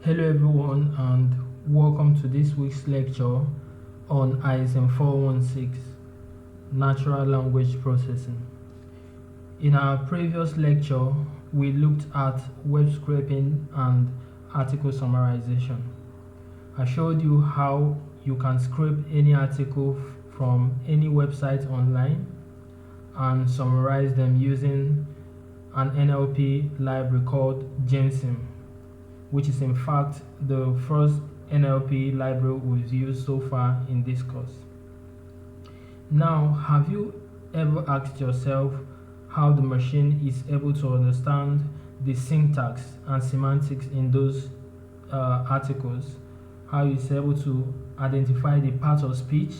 Hello everyone and welcome to this week's lecture on ISM 416 Natural Language Processing. In our previous lecture, we looked at web scraping and article summarization. I showed you how you can scrape any article from any website online and summarize them using an NLP library called Jensen, which is in fact the first NLP library we've used so far in this course. Now, have you ever asked yourself how the machine is able to understand the syntax and semantics in those articles? How it's able to identify the parts of speech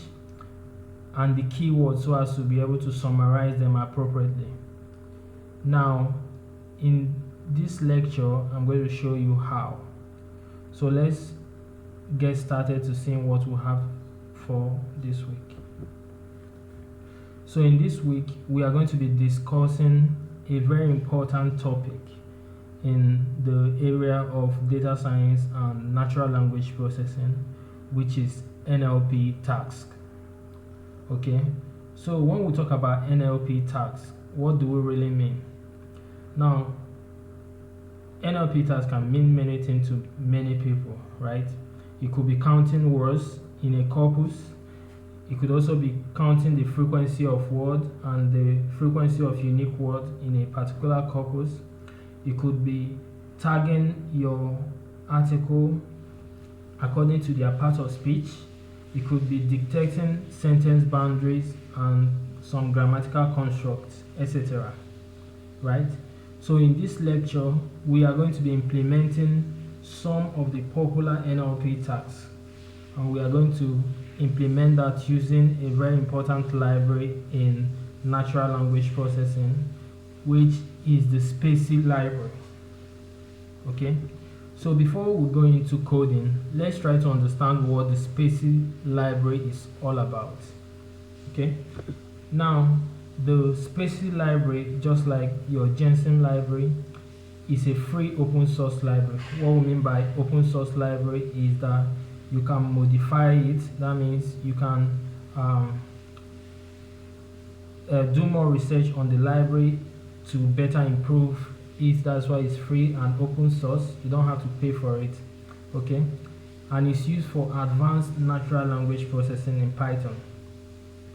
and the keywords so as to be able to summarize them appropriately. Now, in this lecture, I'm going to show you how. So let's get started to see what we have for this week. So in this week, we are going to be discussing a very important topic in the area of data science and natural language processing, which is NLP Tasks. Okay, so when we talk about NLP Tasks, what do we really mean? Now, NLP Tasks can mean many things to many people, right? It could be counting words in a corpus. It could also be counting the frequency of words and the frequency of unique words in a particular corpus. It could be tagging your article according to their part of speech. It could be detecting sentence boundaries and some grammatical constructs, etc. Right? So in this lecture, we are going to be implementing some of the popular NLP tasks, and we are going to implement that using a very important library in natural language processing, which is the spaCy library. Okay, so before we go into coding, let's try to understand what the spaCy library is all about. Okay, now the spaCy library, just like your Jensen library, is a free open source library. What we mean by open source library is that you can modify it. That means you can do more research on the library to better improve it. That's why it's free and open source. You don't have to pay for it. Okay, and it's used for advanced natural language processing in Python,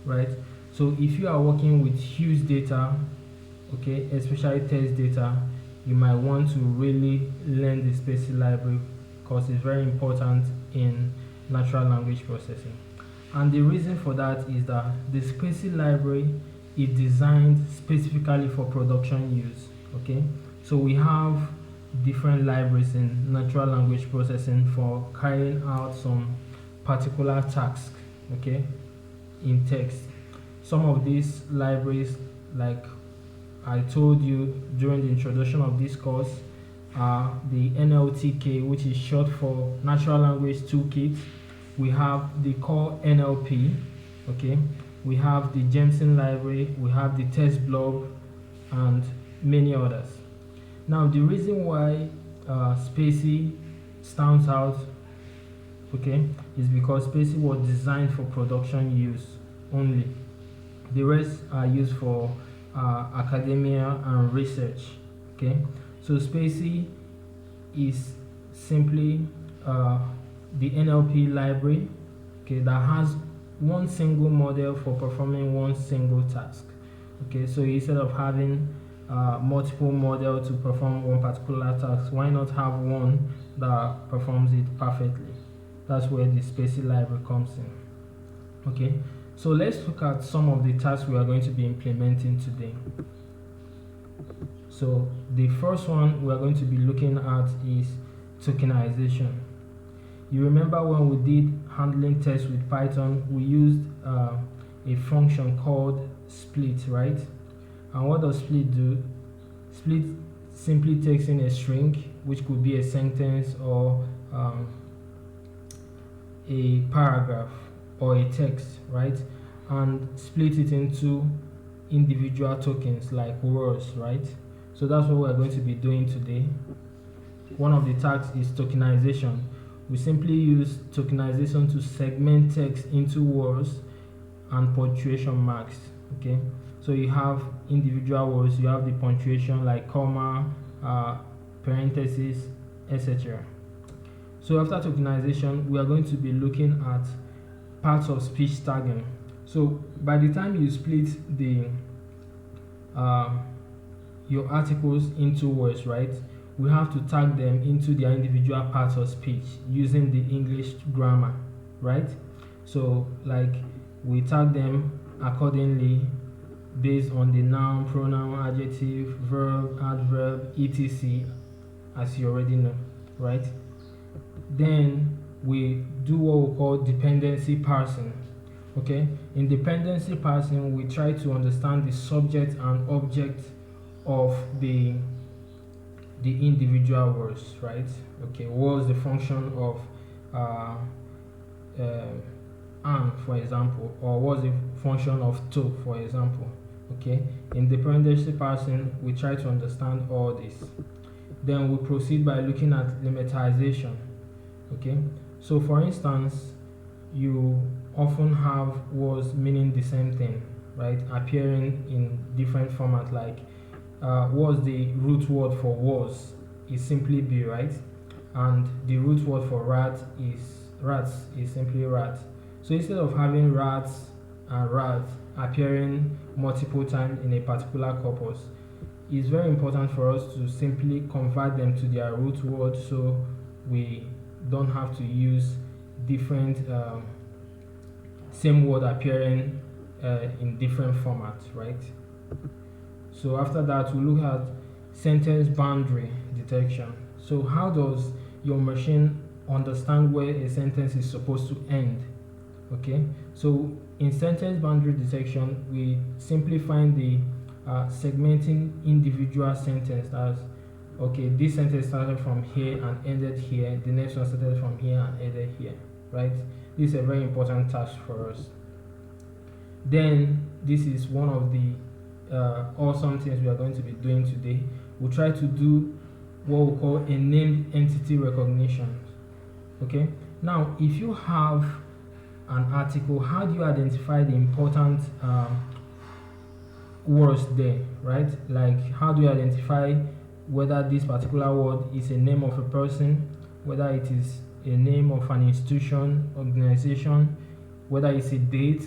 right? So if you are working with huge data, okay, especially text data, you might want to really learn the spaCy library because it's very important in natural language processing. And the reason for that is that the spaCy library is designed specifically for production use. Okay, so we have different libraries in natural language processing for carrying out some particular tasks, okay, in text. Some of these libraries, like I told you during the introduction of this course, are the NLTK, which is short for Natural Language Toolkit. We have the core NLP, okay. We have the Jensen library, we have the test blob, and many others. Now, the reason why spaCy stands out, okay, is because spaCy was designed for production use only. The rest are used for academia and research. Okay, so spaCy is simply the NLP library, okay, that has one single model for performing one single task. Okay, so instead of having multiple models to perform one particular task, why not have one that performs it perfectly? That's where the spaCy library comes in. Okay, so let's look at some of the tasks we are going to be implementing today. So the first one we are going to be looking at is tokenization. You remember when we did handling tests with Python, we used a function called split, right? And what does split do? Split simply takes in a string, which could be a sentence or a paragraph or a text, right? And split it into individual tokens like words, right? So that's what we're going to be doing today. one of the tasks is tokenization. We simply use tokenization to segment text into words and punctuation marks. Okay, so you have individual words, you have the punctuation like comma, parentheses, etc. So after tokenization, we are going to be looking at parts of speech tagging. So by the time you split the your articles into words, right, we have to tag them into their individual parts of speech using the English grammar, right? So like we tag them accordingly based on the noun, pronoun, adjective, verb, adverb, etc, as you already know, right? Then we do what we call dependency parsing. Okay, in dependency parsing, we try to understand the subject and object of the individual words, right? Okay, what's the function of and, for example, or what's the function of to, for example. Okay, in dependency parsing, we try to understand all this. Then we proceed by looking at lemmatization. Okay, so for instance, you often have words meaning the same thing, right, appearing in different formats. Like what's the root word for was is simply be, right, and the root word for rats is simply rat. So instead of having rats and rats appearing multiple times in a particular corpus, it's very important for us to simply convert them to their root word, so we don't have to use different same word appearing in different formats, right? So after that, we look at sentence boundary detection. So how does your machine understand where a sentence is supposed to end? Okay, so in sentence boundary detection, we simply find the segmenting individual sentence as, okay, this sentence started from here and ended here, the next one started from here and ended here, right? This is a very important task for us. Then this is one of the awesome things we are going to be doing today. We'll try to do what we call a named entity recognition. Okay, now if you have an article, how do you identify the important words there, right? Like how do you identify whether this particular word is a name of a person, whether it is a name of an institution, organization, whether it's a date,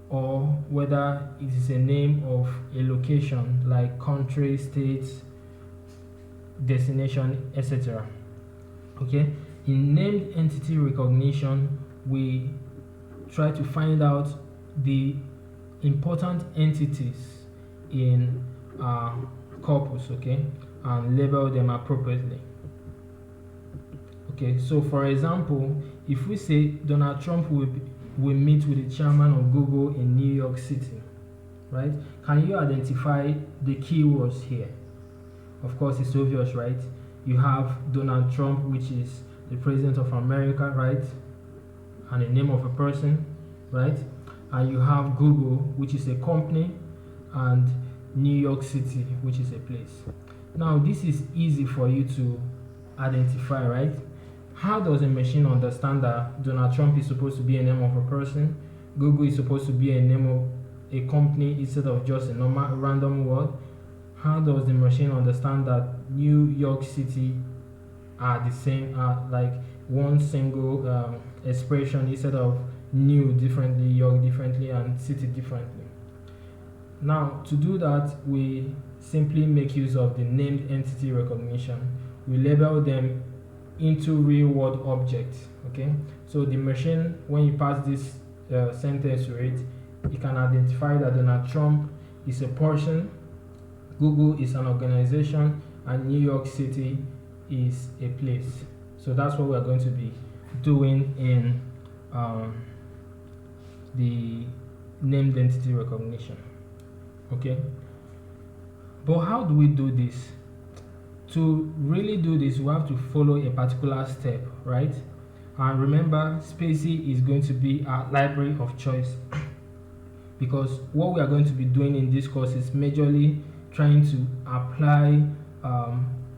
or whether it is a name of a location like country, state, destination, etc. Okay, in named entity recognition, we try to find out the important entities in our corpus, okay, and label them appropriately. Okay, so for example, if we say Donald Trump will meet with the chairman of Google in New York City, right? Can you identify the keywords here? Of course, it's obvious, right? You have Donald Trump, which is the president of America, right? And the name of a person, right? And you have Google, which is a company, and New York City, which is a place. Now, this is easy for you to identify, right? How does a machine understand that Donald Trump is supposed to be a name of a person, Google is supposed to be a name of a company instead of just a normal random word? How does the machine understand that New York City are the same, like one single expression instead of new differently, York differently, and city differently? Now, to do that, we simply make use of the named entity recognition. We label them into real world objects. Okay, so the machine, when you pass this sentence to it, it can identify that Donald Trump is a person, Google is an organization, and New York City is a place. So that's what we are going to be doing in the named entity recognition. Okay, but how do we do this? To really do this, we have to follow a particular step, right? And remember, spaCy is going to be our library of choice because what we are going to be doing in this course is majorly trying to apply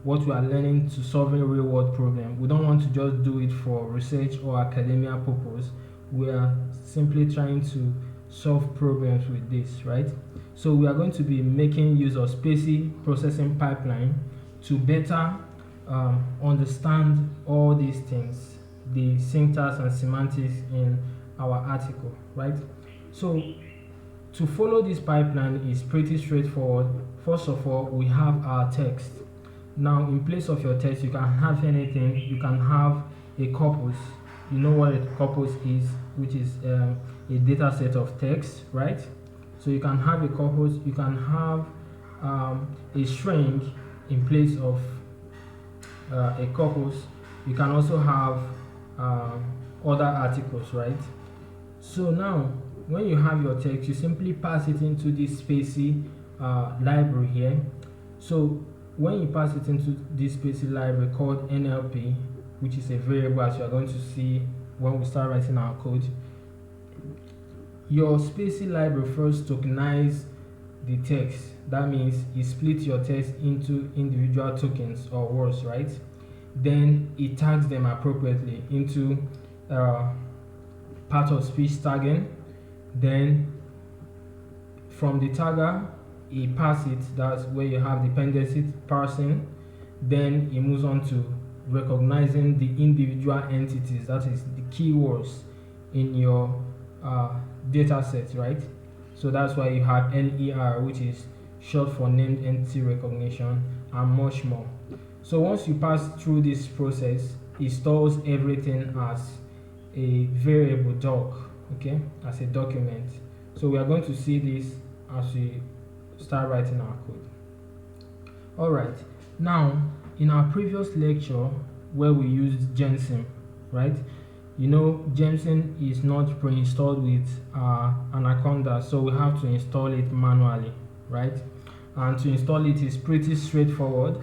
what we are learning to solve a real world problem. We don't want to just do it for research or academia purpose. We are simply trying to solve problems with this, right? So we are going to be making use of spaCy processing pipeline to better understand all these things, the syntax and semantics in our article, right? So to follow this pipeline is pretty straightforward. First of all, we have our text. Now, in place of your text, you can have anything. You can have a corpus. You know what a corpus is, which is a data set of text, right? So you can have a corpus. You can have a string in place of a corpus. You can also have other articles, right? So now, when you have your text, you simply pass it into this spaCy library here. So when you pass it into this spaCy library called NLP, which is a variable as you are going to see when we start writing our code, your spaCy library first tokenize the text. That means you split your text into individual tokens or words, right? Then it tags them appropriately into part of speech tagging. Then from the tagger, it passes it, that's where you have dependency parsing. Then it moves on to recognizing the individual entities, that is the keywords in your data set, right? So that's why you have NER, which is short for named entity recognition, and much more. So once you pass through this process, it stores everything as a variable doc, okay, as a document. So we are going to see this as we start writing our code. All right, now in our previous lecture where we used Jensen, right? You know, Jensen is not pre-installed with Anaconda, so we have to install it manually, right? And to install it is pretty straightforward,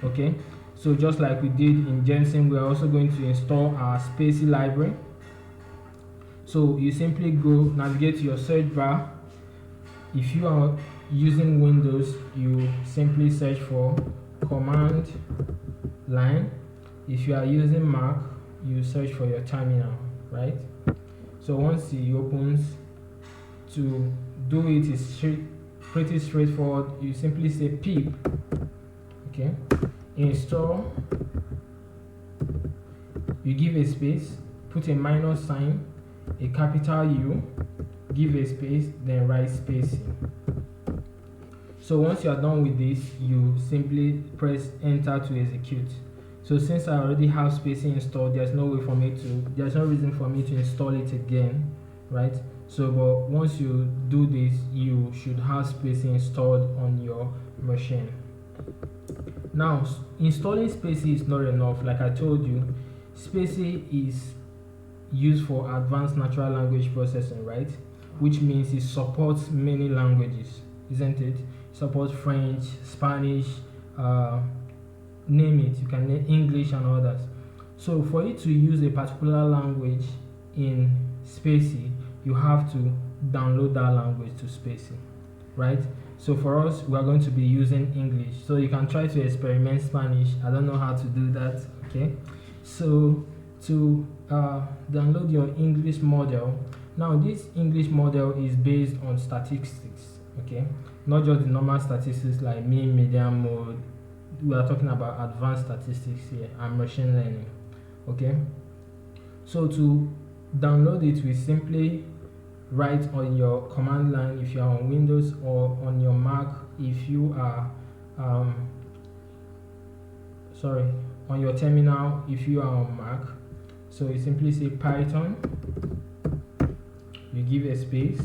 okay? So just like we did in Jensen, we are also going to install our spaCy library. So you simply go navigate to your search bar. If you are using Windows, you simply search for command line. If you are using Mac, you search for your terminal, right? So once it opens, to do it is pretty straightforward. You simply say pip, okay, install, you give a space, put a minus sign, a capital U, give a space, then write spaCy. So once you are done with this, you simply press enter to execute. So since I already have spaCy installed, there's no reason for me to install it again, right? So but once you do this, you should have spaCy installed on your machine. Now, installing spaCy is not enough. Like I told you, spaCy is used for advanced natural language processing, right? Which means it supports many languages, isn't it? It supports French, Spanish, name it. You can name English and others. So for you to use a particular language in spaCy, you have to download that language to spaCy, right? So for us, we are going to be using English. So you can try to experiment Spanish. I don't know how to do that, okay? So to download your English model, now this English model is based on statistics, okay? Not just the normal statistics like mean, median, mode. We are talking about advanced statistics here and machine learning, okay? So to download it, we simply write on your command line if you are on Windows, or on your Mac if you are on your terminal if you are on Mac. So you simply say Python, you give a space,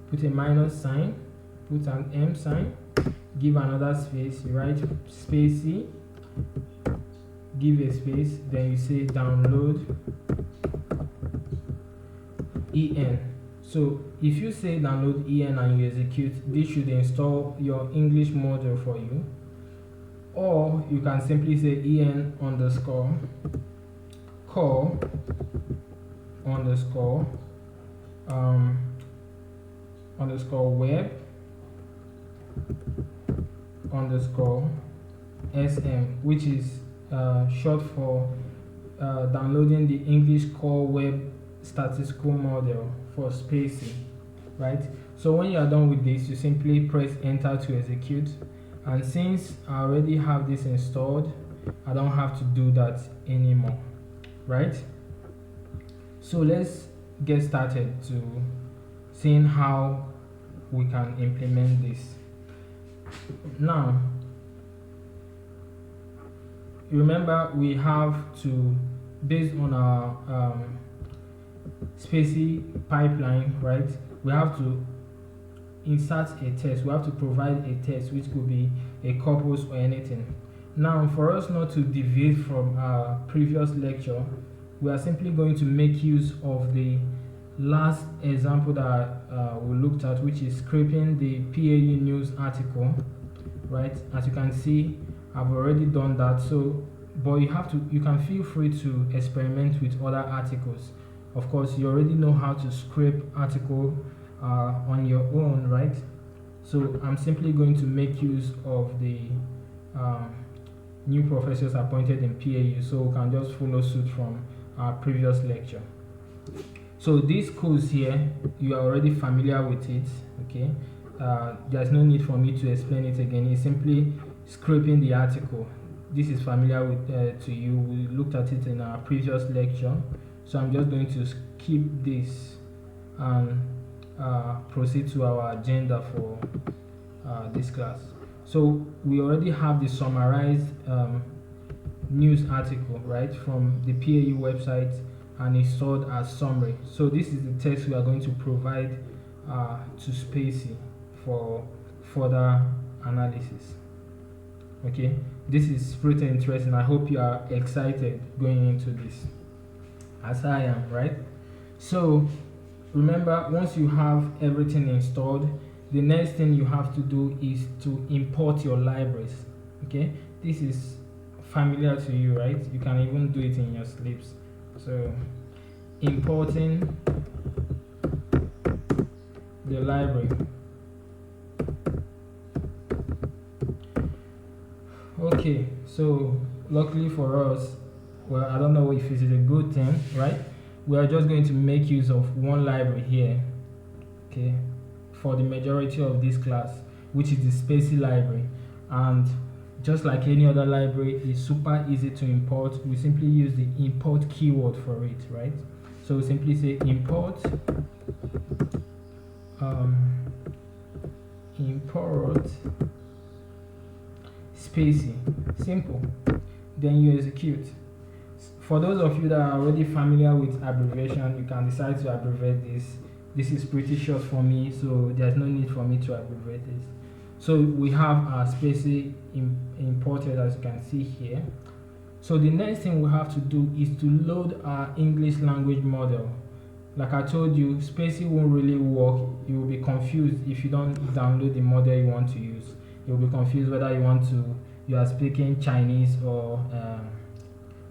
put a minus sign, put an M sign, give another space, you write spaCy, give a space, then you say download en. So if you say download en and you execute, this should install your English module for you. Or you can simply say en underscore core underscore underscore web underscore SM, which is short for downloading the English core web statistical model for spaCy, right? So when you are done with this, you simply press enter to execute. And since I already have this installed, I don't have to do that anymore, right? So let's get started to seeing how we can implement this. Now, remember we have to, based on our spaCy pipeline, right? We have to insert a test. We have to provide a test, which could be a corpus or anything. Now, for us not to deviate from our previous lecture, we are simply going to make use of the last example that we looked at, which is scraping the PAU news article, right? As you can see, I've already done that. So, but you can feel free to experiment with other articles. Of course, you already know how to scrape article on your own, right? So I'm simply going to make use of the new professors appointed in PAU, so we can just follow suit from our previous lecture. So these codes here, you are already familiar with it, okay? There's no need for me to explain it again. It's simply scraping the article. This is familiar with to you. We looked at it in our previous lecture. So I'm just going to skip this and proceed to our agenda for this class. So we already have the summarized news article, right, from the PAU website, and it's stored as summary. So this is the text we are going to provide to spaCy for further analysis. Okay, this is pretty interesting. I hope you are excited going into this, as I am, right? So remember, once you have everything installed, the next thing you have to do is to import your libraries. Okay, this is familiar to you, right? You can even do it in your sleeps. So importing the library. Okay, so luckily for us, well, I don't know if this is a good thing, right? We are just going to make use of one library here, okay, for the majority of this class, which is the spaCy library. And just like any other library, it's super easy to import. We simply use the import keyword for it, right? So we simply say import import spaCy, simple. Then you execute. For those of you that are already familiar with abbreviation, you can decide to abbreviate this. This is pretty short for me, so there's no need for me to abbreviate this. So we have our spaCy imported, as you can see here. So the next thing we have to do is to load our English language model. Like I told you, spaCy won't really work. You will be confused if you don't download the model you want to use. You'll be confused whether you are speaking Chinese or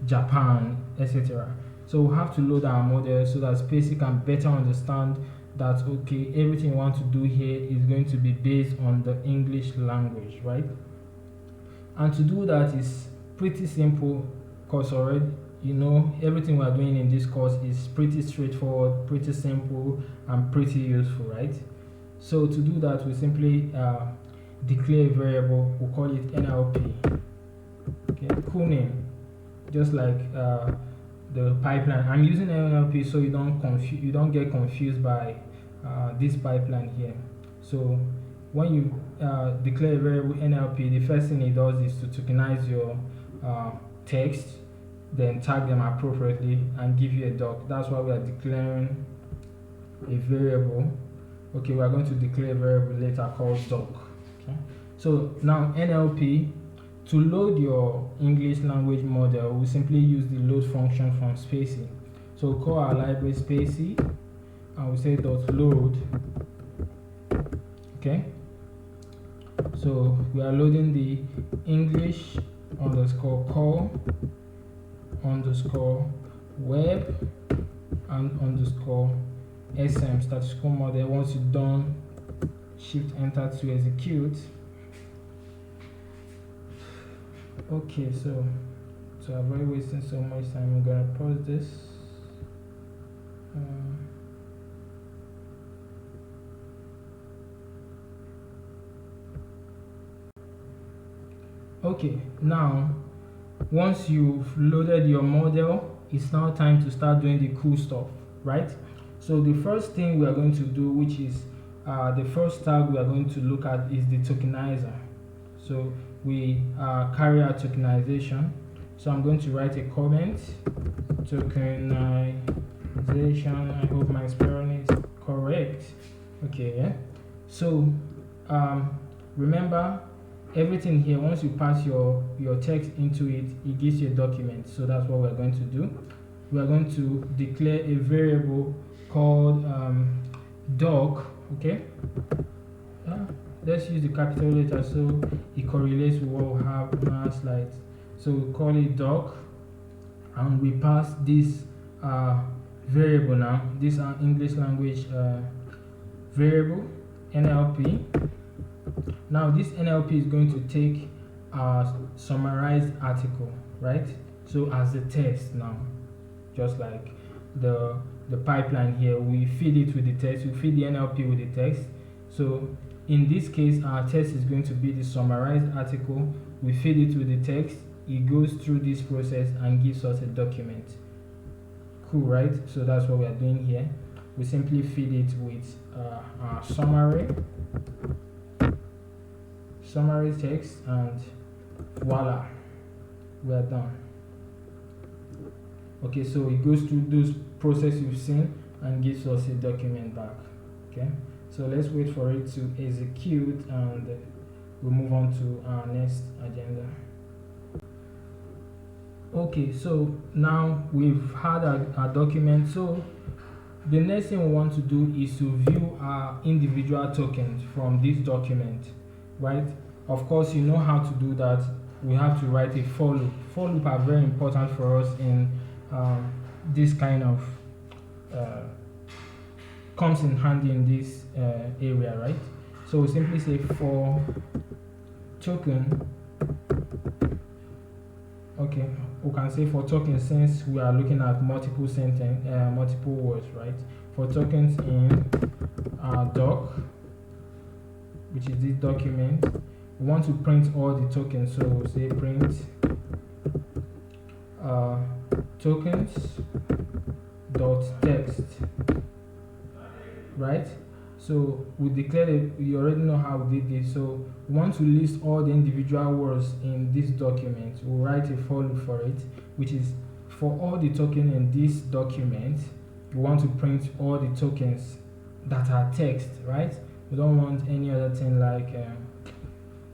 Japan, etc. So we have to load our model so that spaCy can better understand that, okay, everything we want to do here is going to be based on the English language, right? And to do that is pretty simple, because already, you know, everything we are doing in this course is pretty straightforward, pretty simple, and pretty useful, right? So to do that, we simply declare a variable. We'll call it NLP. Okay, cool name, just like the pipeline. I'm using NLP so you don't get confused by this pipeline here. So when you declare a variable NLP, the first thing it does is to tokenize your text, then tag them appropriately and give you a doc. That's why we are declaring a variable. Okay, we are going to declare a variable later called doc. Okay. So now NLP, to load your English language model, we simply use the load function from spaCy. So we'll call our library spaCy and we say dot load. Okay. So we are loading the English underscore core underscore web and underscore SM statistical model. Once you're done, shift enter to execute. Okay, so to avoid wasting so much time, I'm gonna pause this. Um, okay, now once you've loaded your model, it's now time to start doing the cool stuff, right? So the first thing we are going to do, which is the first tag we are going to look at, is the tokenizer. So we carry out tokenization. So I'm going to write a comment, tokenization. I hope my spelling is correct. Okay, yeah. So remember, everything here, once you pass your text into it, it gives you a document. So that's what we're going to do. We are going to declare a variable called doc. Okay, let's use the capital letter so it correlates with what we have on our slides. So we call it doc, and we pass this variable now. This is our English language variable, NLP. Now this NLP is going to take a summarized article, right? So as the text now, just like the pipeline here, we feed it with the text, we feed the NLP with the text. So in this case, our text is going to be the summarized article. We feed it with the text, it goes through this process and gives us a document. Cool, right? So that's what we are doing here. We simply feed it with our summary text, and voila, we are done. Okay, so it goes through those processes you've seen and gives us a document back. Okay, so let's wait for it to execute and we'll move on to our next agenda. Okay, so now we've had a document. So the next thing we want to do is to view our individual tokens from this document, right? Of course, you know how to do that. We have to write a for loop. For loop are very important for us in this kind of comes in handy in this area, right? So we simply say for token. Okay, we can say for tokens since we are looking at multiple multiple words, right? For tokens in our doc, which is this document, we want to print all the tokens. So we'll say print tokens dot text, right? So we declared it. You already know how we did this. So we want to list all the individual words in this document. We'll write a for loop for it, which is for all the tokens in this document. We want to print all the tokens that are text, right? We don't want any other thing like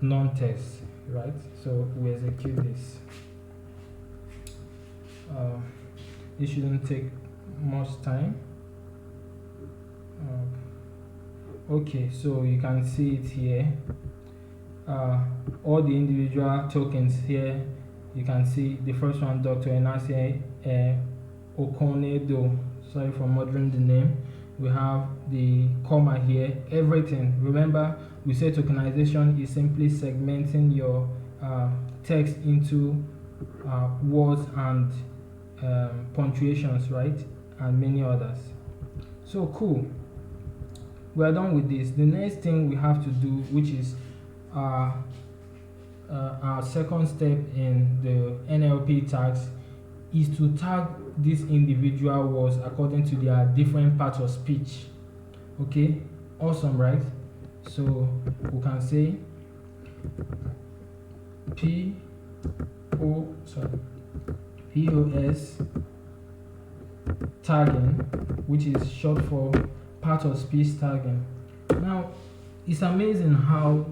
non-text, right? So we execute this. This shouldn't take much time. Okay, so you can see it here. All the individual tokens here. You can see the first one, Dr. Enase Okonedo. Sorry for murdering the name. We have the comma here, everything. Remember, we said tokenization is simply segmenting your text into words and punctuations, right? And many others. So cool. We are done with this. The next thing we have to do, which is our second step in the NLP tags, is to tag these individual words according to their different parts of speech. Okay, awesome, right? So we can say POS tagging, which is short for part of speech tagging. Now, it's amazing how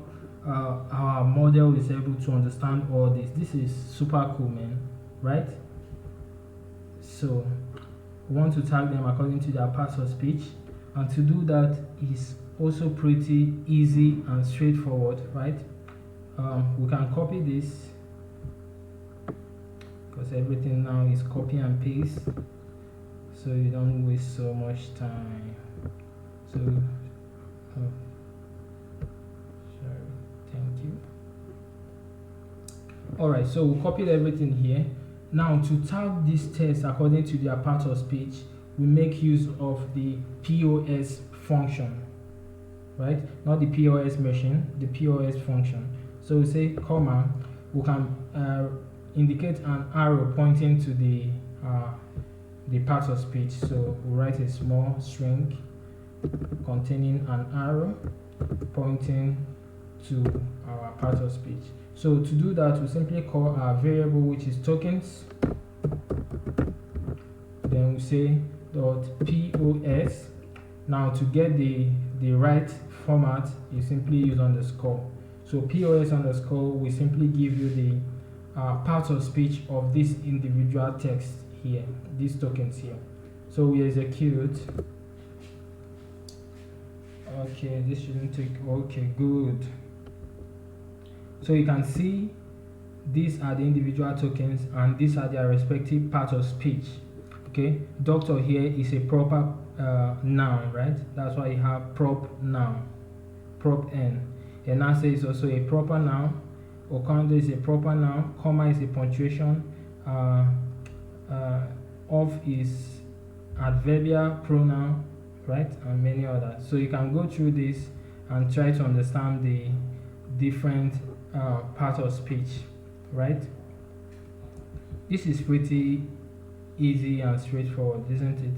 our model is able to understand all this. This is super cool, man, right? So we want to tag them according to their parts of speech, and to do that is also pretty easy and straightforward, right? We can copy this because everything now is copy and paste, so you don't waste so much time. So sorry, thank you. Alright, so we copied everything here. Now to tag this text according to their part of speech, we make use of the POS function, right? Not the POS machine, the POS function. So we say comma, we can indicate an arrow pointing to the part of speech. So we write a small string containing an arrow pointing to our part of speech. So to do that, we simply call our variable, which is tokens. Then we say .pos. Now to get the right format, you simply use underscore. So POS underscore will simply give you the part of speech of this individual text here, these tokens here. So we execute. Okay, this shouldn't take. Okay, good. So you can see these are the individual tokens and these are their respective part of speech. Okay, doctor here is a proper noun, right? That's why you have prop noun, prop n. And answer is also a proper noun. Oquando is a proper noun. Comma is a punctuation. Of is adverbial pronoun, right? And many others. So you can go through this and try to understand the different part of speech, right? This is pretty easy and straightforward, isn't it?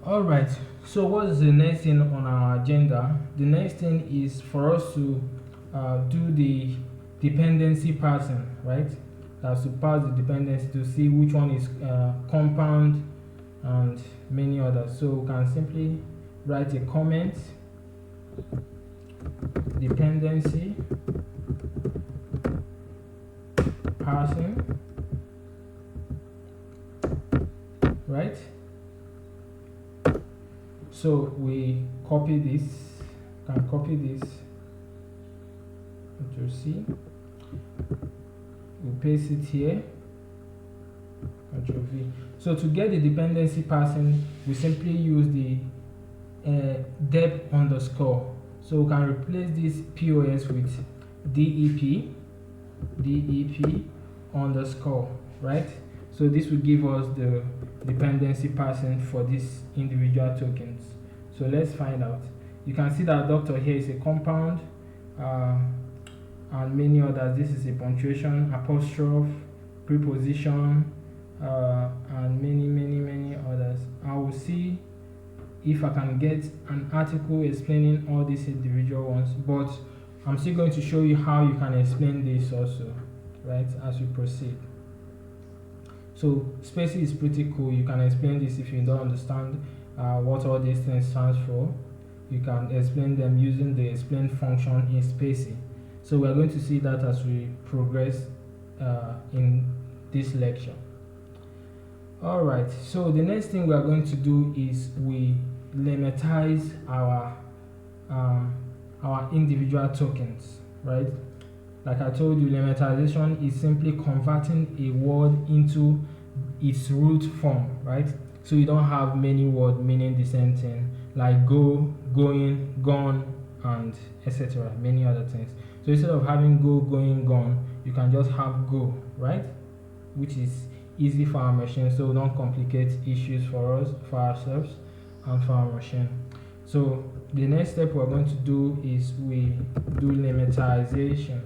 Alright, so what is the next thing on our agenda? The next thing is for us to do the dependency parsing, right? That's to parse the dependency to see which one is compound and many others. So we can simply write a comment, dependency parsing, right? So we copy this, can copy this, Ctrl C, we paste it here, Ctrl V. So to get the dependency parsing, we simply use the dep underscore. So we can replace this POS with DEP underscore, right? So this will give us the dependency parsing for these individual tokens. So let's find out. You can see that doctor here is a compound and many others. This is a punctuation, apostrophe, preposition, and many others. I will see if I can get an article explaining all these individual ones, but I'm still going to show you how you can explain this also, right, as we proceed. So spaCy is pretty cool. You can explain this if you don't understand what all these things stands for. You can explain them using the explain function in spaCy. So we are going to see that as we progress in this lecture. Alright, so the next thing we are going to do is we lemmatize our individual tokens, right? Like I told you, lemmatization is simply converting a word into its root form, right? So you don't have many words meaning the same thing, like go, going, gone, and etc. Many other things. So instead of having go, going, gone, you can just have go, right? Which is easy for our machine, so we don't complicate issues for us, for ourselves, and for our machine. So the next step we're going to do is we do lemmatization.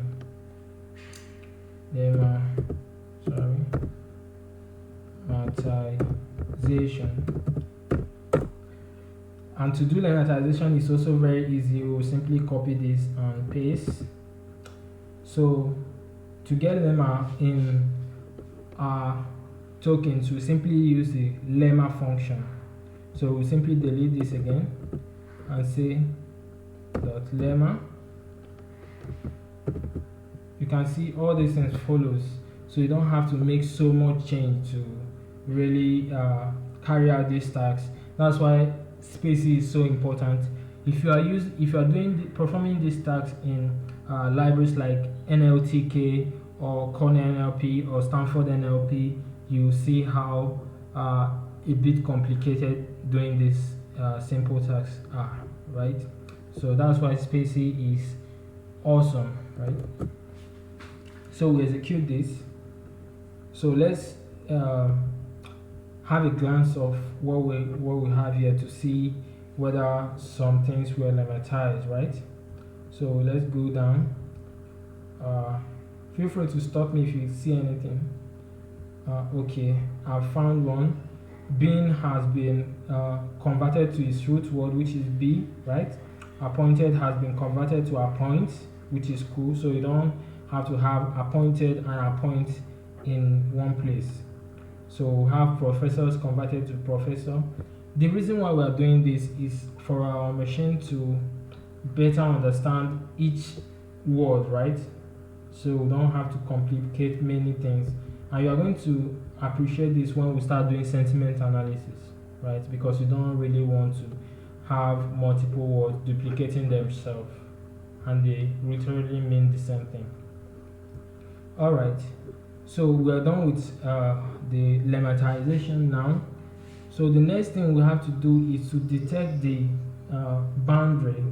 Lemmatization. And to do lemmatization is also very easy. We'll simply copy this and paste. So to get lemma in our tokens, we simply use the lemma function. So we simply delete this again and say .lemma. You can see all these things follows, so you don't have to make so much change to really carry out these tasks. That's why spaCy is so important. If you are performing these tasks in libraries like NLTK or Cornell NLP or Stanford NLP, you see how a bit complicated doing these simple tasks are, right? So that's why spaCy is awesome, right? So we execute this. So let's have a glance of what we have here to see whether some things were lemmatized, right? So let's go down. Feel free to stop me if you see anything. Okay, I've found one. Being has been converted to its root word, which is be, right? Appointed has been converted to appoint, which is cool. So you don't have to have appointed and appoint in one place. So we have professors converted to professor. The reason why we are doing this is for our machine to better understand each word, right? So we don't have to complicate many things. And you are going to appreciate this when we start doing sentiment analysis, right? Because you don't really want to have multiple words duplicating themselves and they literally mean the same thing. Alright, so we are done with the lemmatization now. So the next thing we have to do is to detect the boundary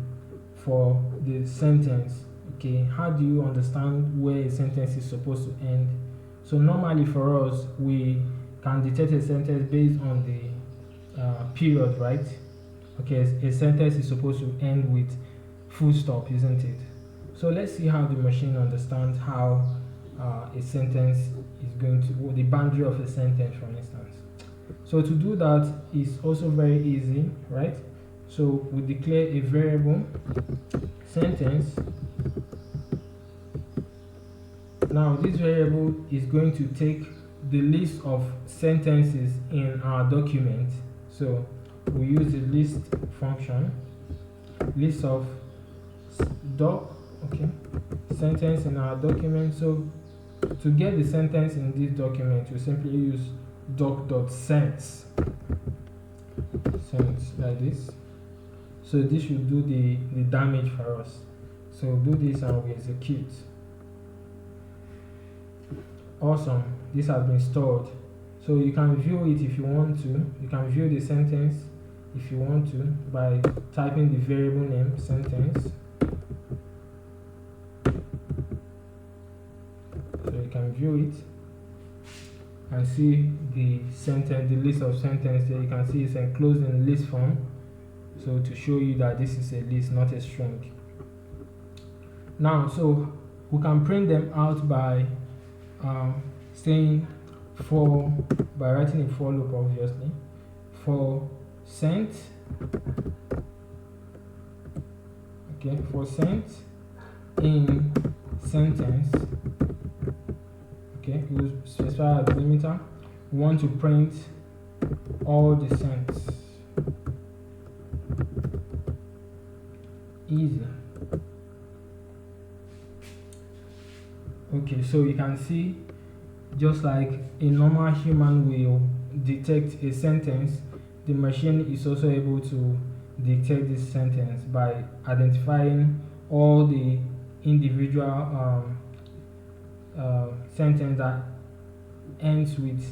for the sentence. Okay, how do you understand where a sentence is supposed to end? So normally for us, we can detect a sentence based on the period, right? Okay, a sentence is supposed to end with full stop, isn't it? So let's see how the machine understands how a sentence is going to, or the boundary of a sentence, for instance. So to do that is also very easy, right? So we declare a variable sentence. Now this variable is going to take the list of sentences in our document. So we use the list function, list of doc, okay, sentence in our document. So to get the sentence in this document, you simply use doc.sense, sense like this. So this should do the damage for us. So do this and we execute. Awesome, this has been stored. So you can view it if you want to. You can view the sentence if you want to by typing the variable name sentence. So you can view it and see the sentence, the list of sentences there. You can see it's enclosed in list form. So to show you that this is a list, not a string. Now, so we can print them out by saying for, by writing a for loop, obviously, for sent, okay, for sent in sentence, okay, we specify a delimiter. We want to print all the cents. Easy. Okay, so you can see, just like a normal human will detect a sentence, the machine is also able to detect this sentence by identifying all the individual sentence that ends with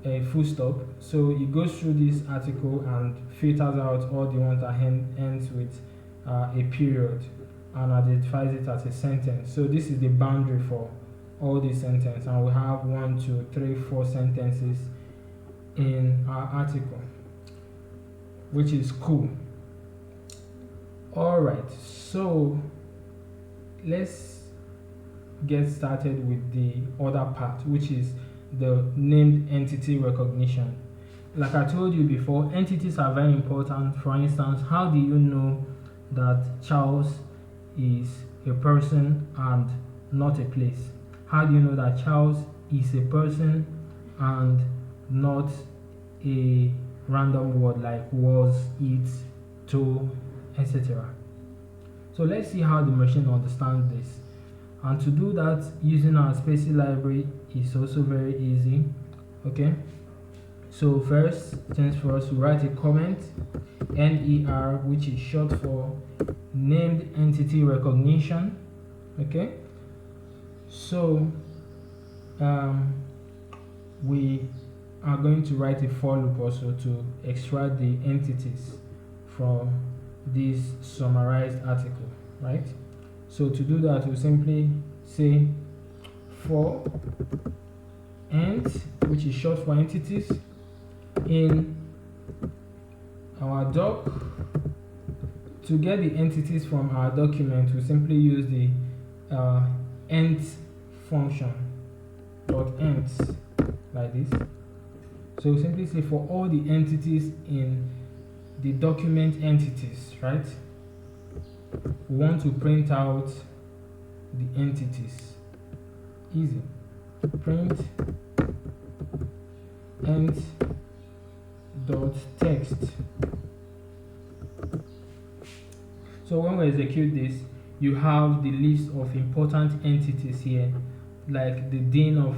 a full stop. So it goes through this article and filters out all the ones that ends with a period and identifies it as a sentence. So this is the boundary for all the sentences, and we have 1, 2, 3, 4 sentences in our article, which is cool. Alright, so let's get started with the other part, which is the named entity recognition. Like I told you before, entities are very important. For instance, how do you know that Charles is a person and not a place? How do you know that Charles is a person and not a random word like was, it, to, etc.? So let's see how the machine understands this. And to do that, using our spaCy library is also very easy. Okay, so first things first, we write a comment, NER, which is short for named entity recognition. Okay, so we are going to write a for loop also to extract the entities from this summarized article, right? So to do that, we simply say for ent, which is short for entities. In our doc, to get the entities from our document, we simply use the ent function, .ent, like this. So we simply say for all the entities in the document entities, right? We want to print out the entities. Easy. Print ent dot text. So when we execute this, you have the list of important entities here, like the Dean of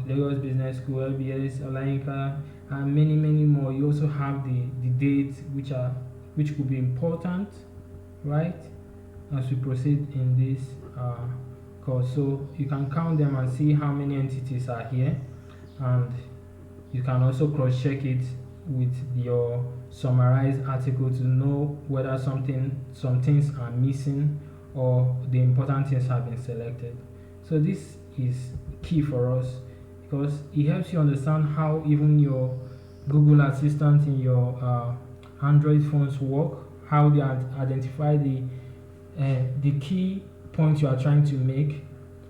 Lagos Business School, LBS, Olayinka, and many more. You also have the dates which could be important, right, as we proceed in this course. So you can count them and see how many entities are here, and you can also cross-check it with your summarized article to know whether some things are missing or the important things have been selected. So this is key for us because it helps you understand how even your Google Assistant in your Android phones work, how they identify the key points you are trying to make,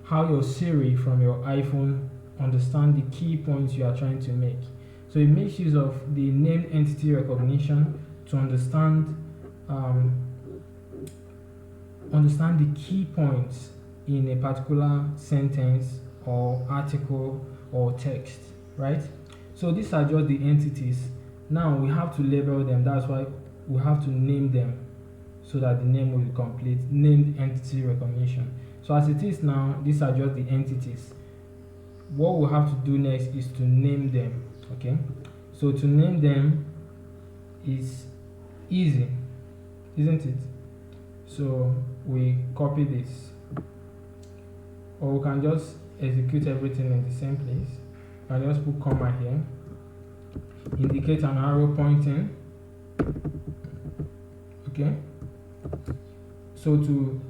how your Siri from your iPhone understand the key points you are trying to make. So it makes use of the named entity recognition to understand the key points in a particular sentence or article or text, right? So these are just the entities. Now we have to label them. That's why we have to name them so that the name will be complete. Named entity recognition. So as it is now, these are just the entities. What we have to do next is to name them. Okay, so to name them is easy, isn't it? So we copy this, or we can just execute everything in the same place. I just put comma here, indicate an arrow pointing. Okay, so to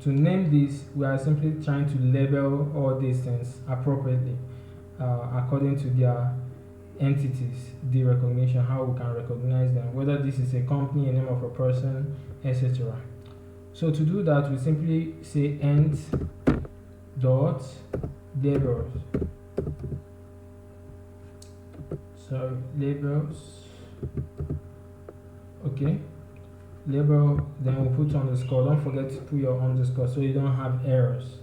name this, we are simply trying to label all these things appropriately according to their entities, the recognition, how we can recognize them, whether this is a company, a name of a person, etc. So to do that, we simply say ent dot labels. So labels. Okay. Label, then we'll put underscore. Don't forget to put your underscore so you don't have errors.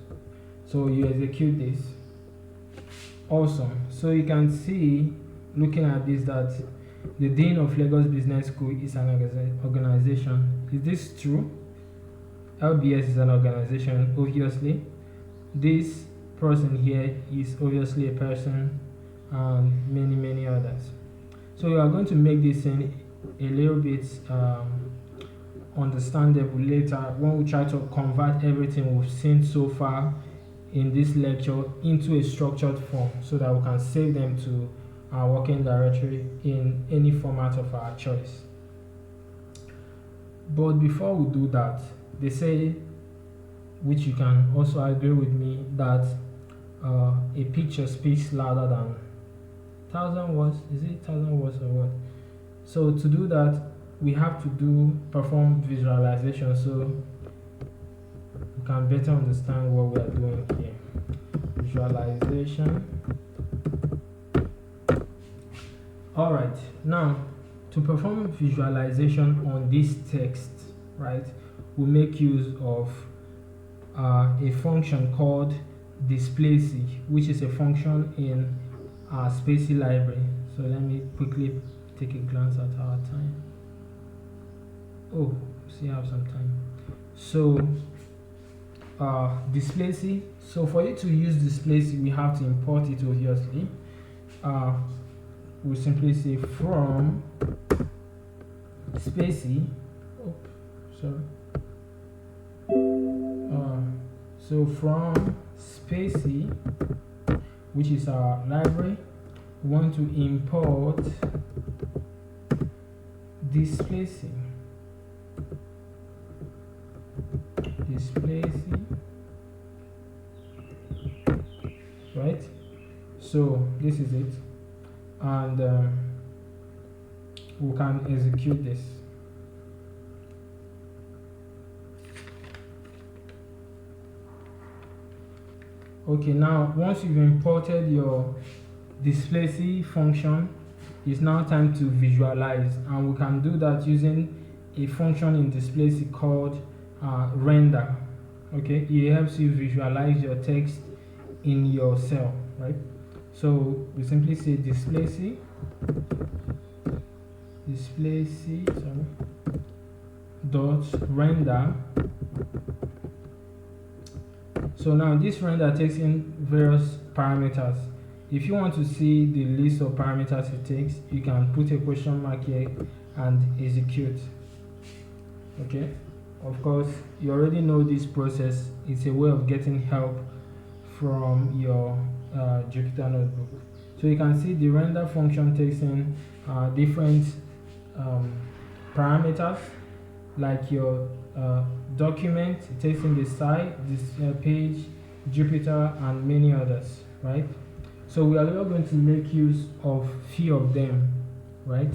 So you execute this. Awesome. So you can see, looking at this, that the Dean of Lagos Business School is an organization. Is this true? LBS is an organization, obviously. This person here is obviously a person, and many others. So we are going to make this thing a little bit understandable later when we try to convert everything we've seen so far in this lecture into a structured form so that we can save them to our working directory in any format of our choice. But before we do that, they say, which you can also agree with me, that a picture speaks louder than 1,000 words. Is it 1,000 words or what? So to do that, we have to perform visualization so we can better understand what we are doing here. Visualization. Alright, now to perform visualization on this text, right, we make use of a function called spaCy, which is a function in our spaCy library. So let me quickly take a glance at our time. Oh, see, I have some time. So spaCy. So for you to use spaCy, we have to import it, obviously. We simply say from spaCy. Oh, sorry. So from spaCy, which is our library, we want to import spaCy. right? So this is it, and we can execute this. Okay, now once you've imported your spaCy function, it's now time to visualize, and we can do that using a function in spaCy called render. Okay, it helps you visualize your text in your cell, right? So we simply say spaCy dot render. So now this render takes in various parameters. If you want to see the list of parameters it takes, you can put a question mark here and execute. Okay, of course you already know this process. It's a way of getting help from your Jupyter notebook. So you can see the render function takes in different parameters, like your document, it takes in the site, this page, Jupyter, and many others, right? So we are going to make use of few of them, right?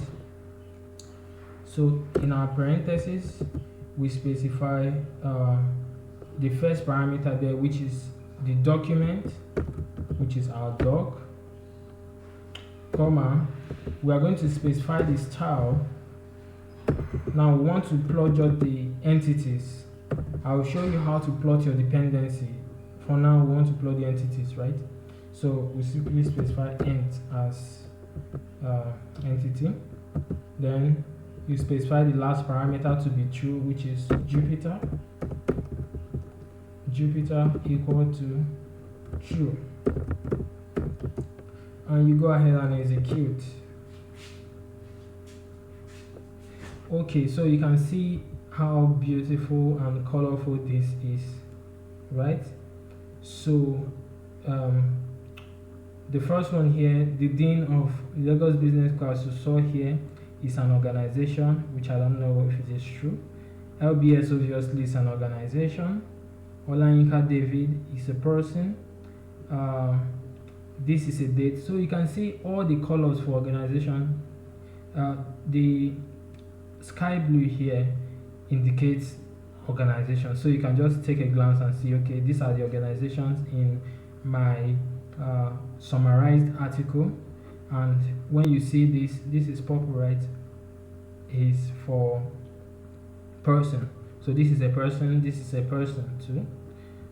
So in our parentheses, we specify the first parameter there, which is the document, which is our doc, comma, we are going to specify the style. Now we want to plot just the entities. I will show you how to plot your dependency. For now, we want to plot the entities, right? So we simply specify ent as entity. Then you specify the last parameter to be true, which is Jupyter equal to true. And you go ahead and execute. Okay, so you can see how beautiful and colorful this is, right? So the first one here, the Dean of Lagos Business Class you saw here is an organization, which I don't know if it is true. LBS obviously is an organization. Olayinka David is a person. This is a date. So you can see all the colors for organization. The sky blue here indicates organization, so you can just take a glance and see, okay, these are the organizations in my summarized article. And when you see this is purple, right, is for person. So this is a person, this is a person too.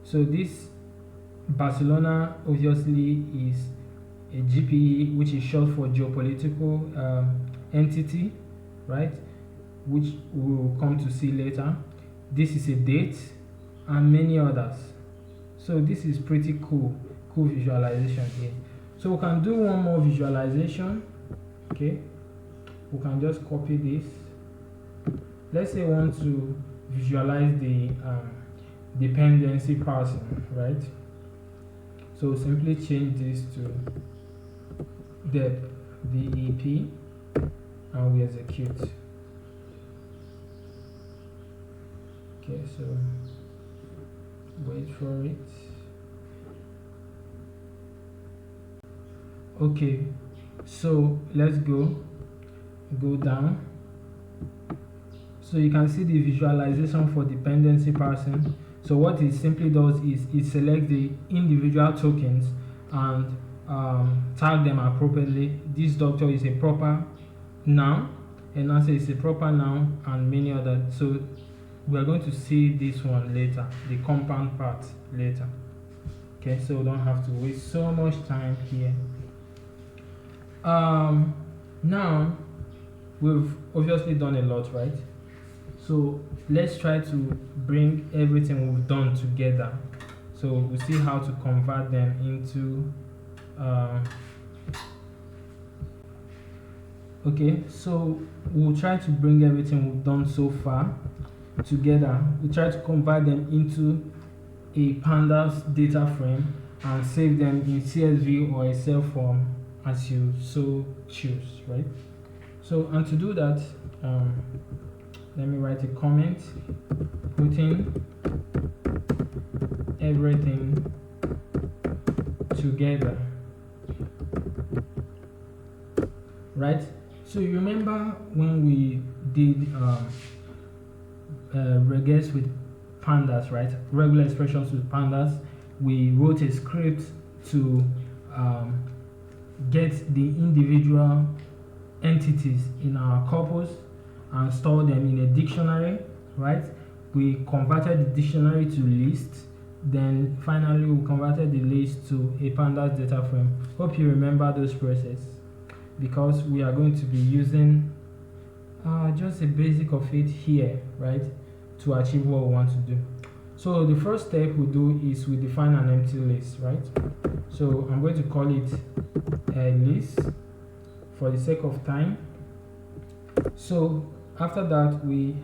So this Barcelona obviously is a GPE, which is short for geopolitical entity, right, which we will come to see later. This is a date and many others. So this is pretty cool visualization here. So we can do one more visualization. Okay, we can just copy this. Let's say we want to visualize the dependency parsing, right? So simply change this to dep, DEP, and we execute. Okay, so wait for it. Okay, so let's go down. So you can see the visualization for dependency parsing. So what it simply does is it selects the individual tokens and tag them appropriately. This doctor is a proper noun, and answer is a proper noun, and many others. So we are going to see this one later, the compound part later. Okay, so we don't have to waste so much time here. Now we've obviously done a lot, right? So let's try to bring everything we've done together. So we'll see how to convert them into okay, so we'll try to bring everything we've done so far together. We try to convert them into a pandas data frame and save them in CSV or Excel form as you so choose, right? So, and to do that, let me write a comment, putting everything together, right? So you remember when we did regex with pandas, right? Regular expressions with pandas. We wrote a script to get the individual entities in our corpus and store them in a dictionary, right? We converted the dictionary to list, then finally we converted the list to a pandas data frame. Hope you remember those processes, because we are going to be using just a basic of it here, right, to achieve what we want to do. So the first step we do is we define an empty list, right? So I'm going to call it a list for the sake of time. So after that, we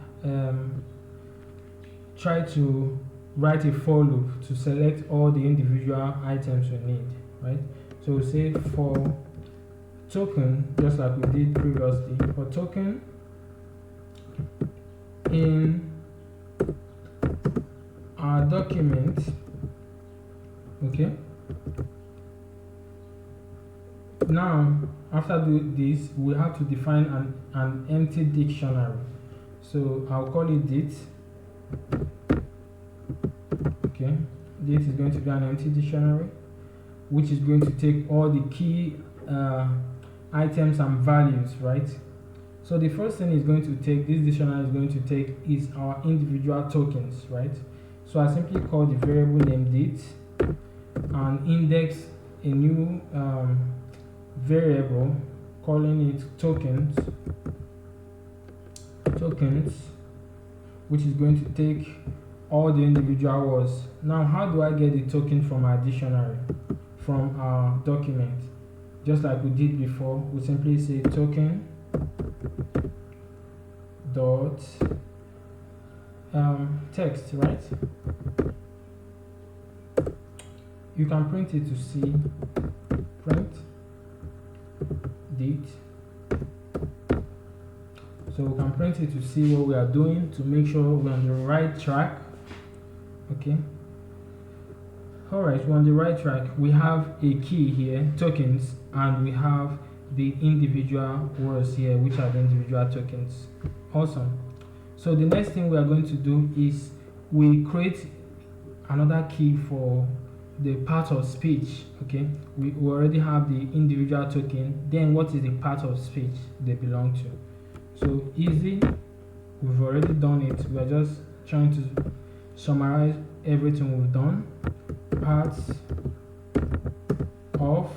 try to write a for loop to select all the individual items we need, right? So we say for token, just like we did previously, for token in our document, okay? Now, after this, we have to define an empty dictionary. So I'll call it dit. Okay, dit is going to be an empty dictionary, which is going to take all the key items and values, right? So the first thing is going to take, this dictionary is going to take, is our individual tokens, right? So I simply call the variable name dit and index a new variable, calling it tokens, which is going to take all the individual words. Now, how do I get the token from our dictionary, from our document? Just like we did before, we simply say token dot text, right? You can print it to see, print dit. So we can print it to see what we are doing, to make sure we're on the right track. Okay. Alright, we're on the right track. We have a key here, tokens, and we have the individual words here, which are the individual tokens. Awesome. So the next thing we are going to do is we create another key for the part of speech. Okay, we already have the individual token. Then what is the part of speech they belong to? So easy, we've already done it. We are just trying to summarize everything we've done. Parts of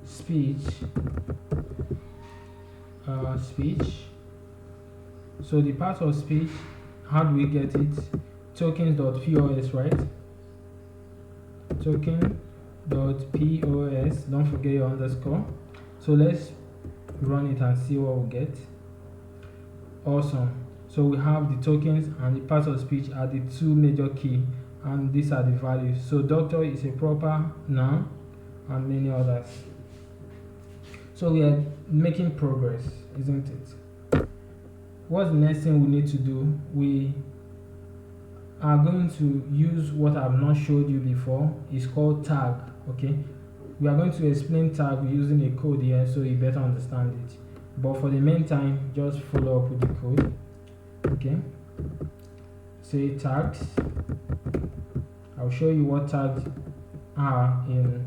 speech, so the part of speech, how do we get it? Tokens.pos, right? Token.pos, don't forget your underscore. So let's run it and see what we get. Awesome. So we have the tokens and the part of speech are the two major key, and these are the values. So doctor is a proper noun and many others. So we are making progress, isn't it? What's the next thing we need to do? We are going to use what I've not showed you before. It's called tag. Okay, we are going to explain tag using a code here so you better understand it. But for the meantime, just follow up with the code. Okay, say tags. I'll show you what tags are in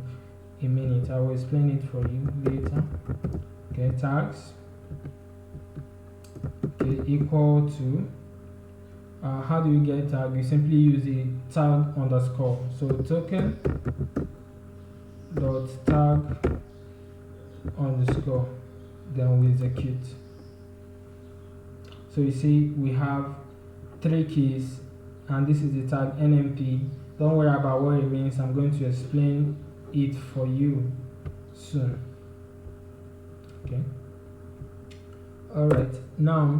a minute. I will explain it for you later. Okay, tags. Okay, equal to. How do you get tag? You simply use the tag underscore. So token dot tag underscore. Then we execute. So you see we have 3 keys, and this is the tag NLP. Don't worry about what it means. I'm going to explain it for you soon. Okay. Alright, now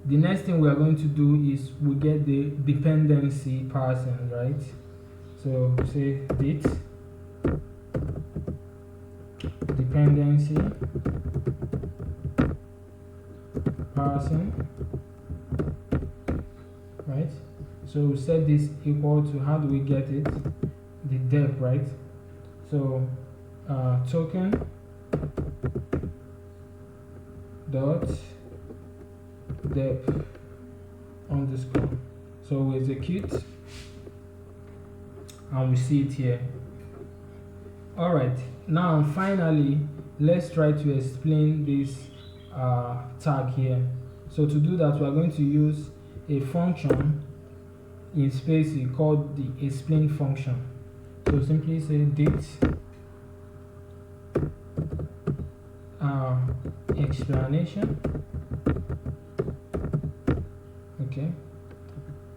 the next thing we are going to do is we get the dependency parsing, right? So say dit dependency parsing, right? So we set this equal to, how do we get it? The dep, right? So token dot depth underscore. So we execute and we see it here. Alright, now finally let's try to explain this tag here. So to do that, we are going to use a function in spaCy called the explain function. So simply say date explanation. Okay,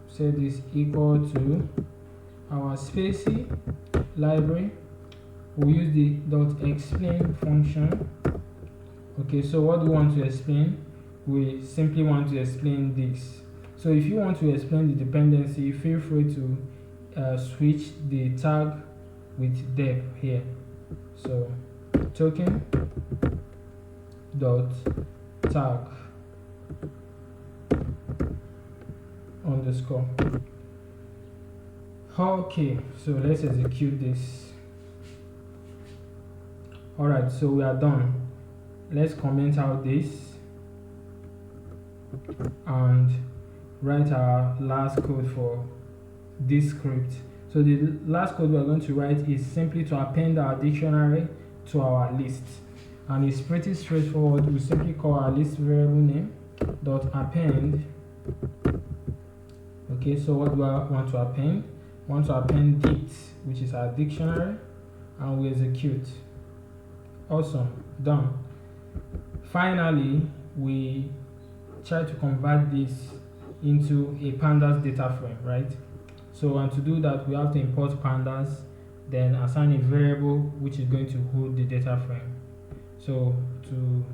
say this equal to our spaCy library. We use the dot explain function. Okay, so what do we want to explain? We simply want to explain this. So if you want to explain the dependency, feel free to switch the tag with depth here. So token dot tag underscore. Okay, so let's execute this. Alright, so we are done. Let's comment out this and write our last code for this script. So the last code we are going to write is simply to append our dictionary to our list, and it's pretty straightforward. We simply call our list variable name dot append. Okay, so what do I want to append? I want to append dict, which is our dictionary, and we execute. Awesome, done. Finally, we try to convert this into a pandas data frame, right? So, and to do that, we have to import pandas, then assign a variable which is going to hold the data frame. So to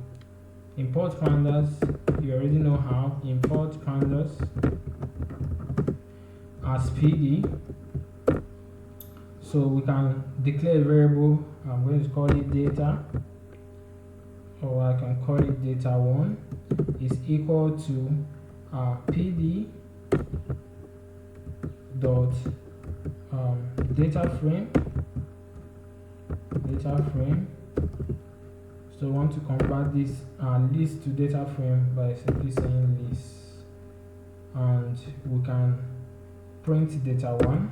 import pandas, you already know how. Import pandas as PD. So we can declare a variable. I'm going to call it data, or I can call it data1 is equal to PD dot data frame. So I want to convert this list to data frame by simply saying list, and we can print data1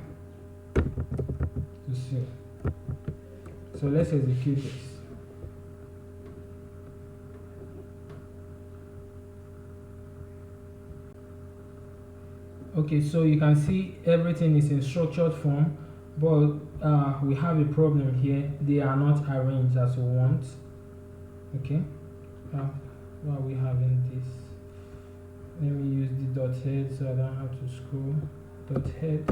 to see. So let's execute this. Okay, so you can see everything is in structured form, but we have a problem here. They are not arranged as we want. Okay, why are we having this? Let me use the dot head so I don't have to scroll. Dot head.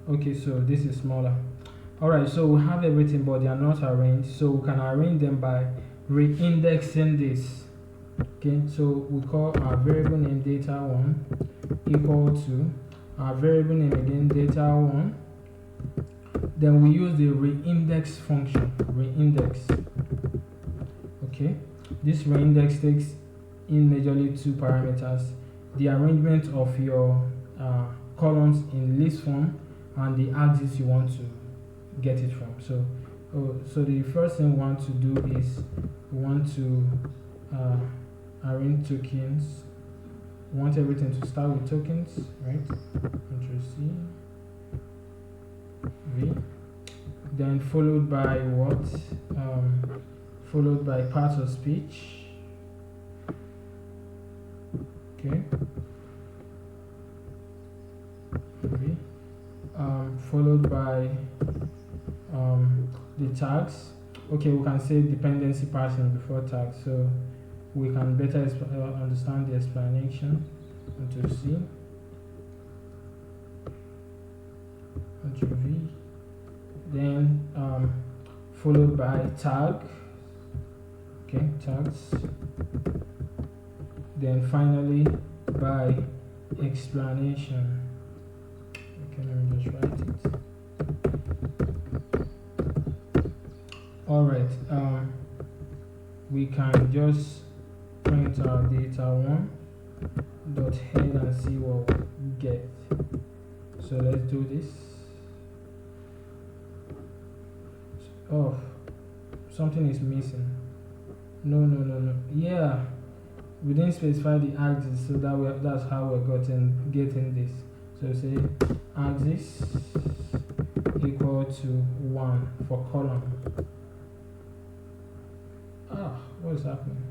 Okay, so this is smaller. Alright, so we have everything, but they are not arranged. So we can arrange them by re-indexing this. Okay, so we call our variable name data1 equal to our variable name again data1. Then we use the reindex function. Reindex. Okay, this reindex takes in majorly two parameters: the arrangement of your columns in list form and the axis you want to get it from. So the first thing we want to do is we want to arrange tokens. We want everything to start with tokens, right? Control C, V, then followed by what? Followed by parts of speech. Okay. V. Followed by the tags. Okay, we can say dependency parsing before tags, so we can better understand the explanation. Control C, Control V, then followed by tag. Okay, tags. Then finally by explanation. Okay, let me just write it. Alright, we can just print our data1 dot head and see what we get. So let's do this. Oh, something is missing. No. Yeah, we didn't specify the axis, so that's how we're getting this. So say axis equal to 1 for column. What is happening?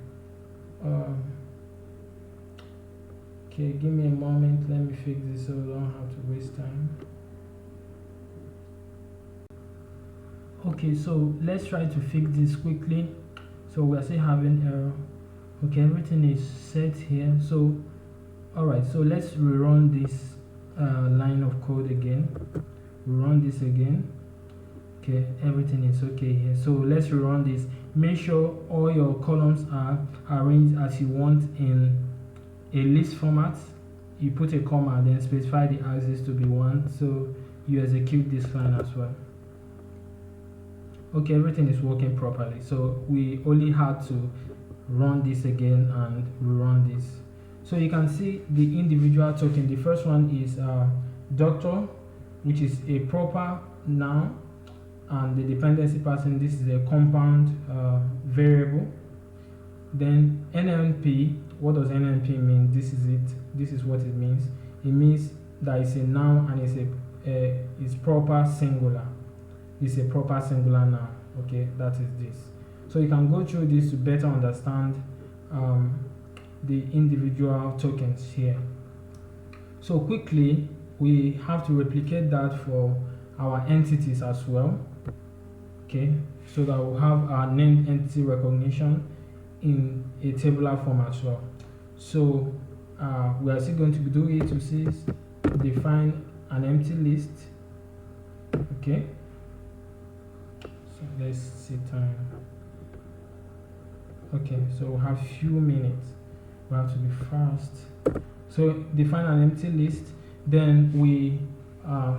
Okay, give me a moment. Let me fix this so we don't have to waste time. Okay, so let's try to fix this quickly. So we're still having error. Okay, everything is set here. So alright, so let's rerun this line of code again. Rerun this again. Okay, everything is okay here. So let's rerun this. Make sure all your columns are arranged as you want in a list format. You put a comma, then specify the axis to be 1. So you execute this line as well. Okay, everything is working properly. So we only had to run this again and rerun this. So you can see the individual token. The first one is doctor, which is a proper noun, and the dependency person, this is a compound variable. Then NLP, what does NLP mean? This is it. This is what it means. It means that it's a noun and it's proper singular. It's a proper singular noun. Okay, that is this. So you can go through this to better understand the individual tokens here. So quickly, we have to replicate that for our entities as well. Okay, so that we'll have our named entity recognition in a tabular form as well. So we are still going to do it to see define an empty list. Okay, so let's see time. Okay, so we have few minutes. We have to be fast. So define an empty list. Then we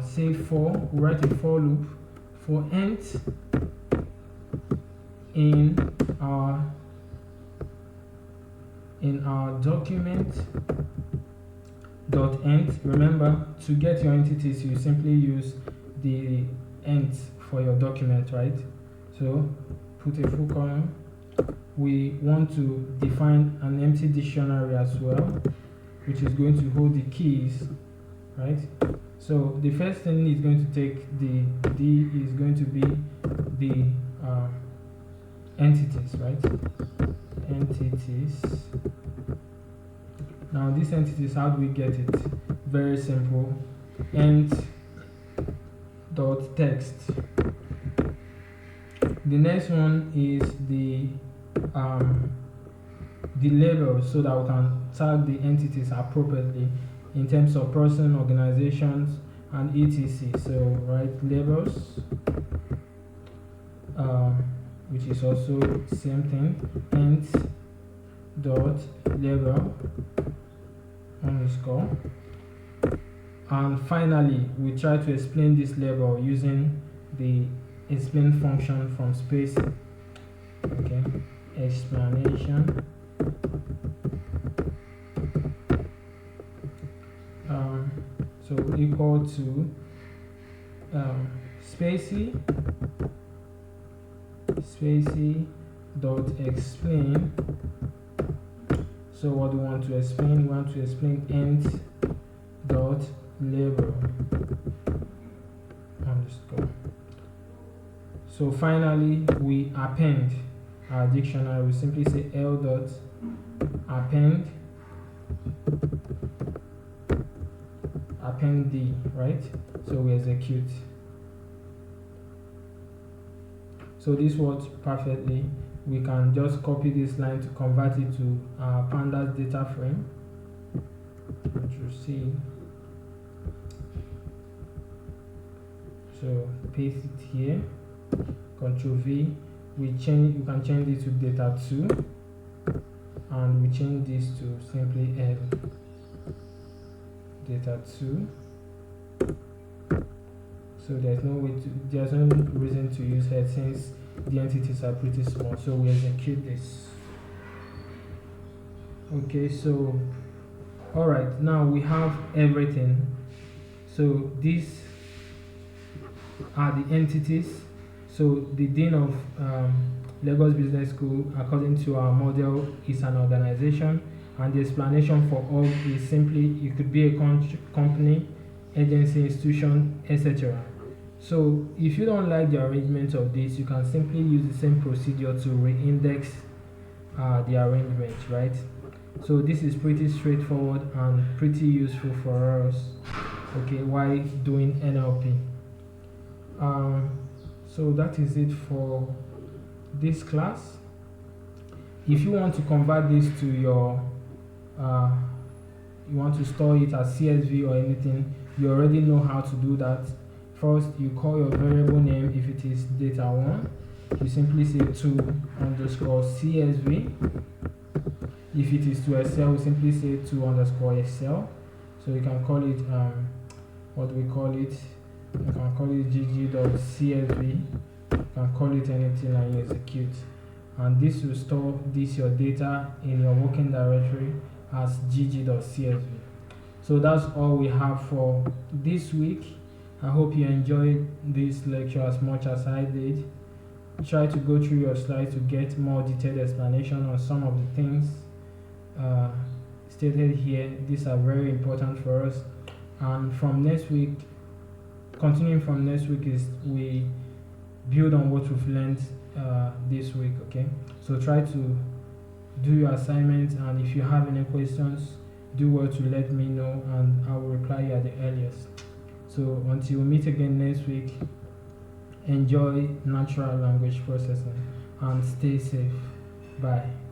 say for. We write a for loop for int in our document dot int. Remember, to get your entities, you simply use the int for your document, right? So put a full column. We want to define an empty dictionary as well, which is going to hold the keys, right? So the first thing is going to take the D is going to be the entities, right? Entities. Now these entities, how do we get it? Very simple. Ent dot text. The next one is the label, so that we can tag the entities appropriately in terms of person, organizations, and etc. So write labels, which is also same thing. Ent dot label underscore. And finally, we try to explain this label using the explain function from spaCy. Okay, explanation. So equal to spaCy dot explain. So what do we want to explain? We want to explain ent dot label underscore. So finally, we append our dictionary. We simply say l dot append D, right? So we execute. So this works perfectly. We can just copy this line to convert it to pandas data frame, which you see. So paste it here. Control V. We can change this to data 2, and we change this to simply L. Data 2. So there's no reason to use head since the entities are pretty small. So we execute this. Okay, so Alright, now we have everything. So these are the entities. So the Dean of Lagos Business School, according to our model, is an organization, and the explanation for org is simply it could be a company, agency, institution, etc. So if you don't like the arrangement of this, you can simply use the same procedure to re-index the arrangement, right? So this is pretty straightforward and pretty useful for us, okay, while doing NLP. So that is it for this class. If you want to convert this to your you want to store it as CSV or anything, you already know how to do that. First, you call your variable name. If it is data1, you simply say to underscore CSV. If it is to Excel, we simply say to underscore Excel. So you can call it what we call it. You can call it gg.csv. You can call it anything and you execute. And this will store your data in your working directory as gg.csv. So that's all we have for this week. I hope you enjoyed this lecture as much as I did. Try to go through your slides to get more detailed explanation on some of the things stated here. These are very important for us. And from next week, continuing from next week, is we build on what we've learned this week, okay? So try to do your assignments, and if you have any questions, do well to let me know and I will reply you at the earliest. So until we meet again next week, enjoy natural language processing and stay safe. Bye.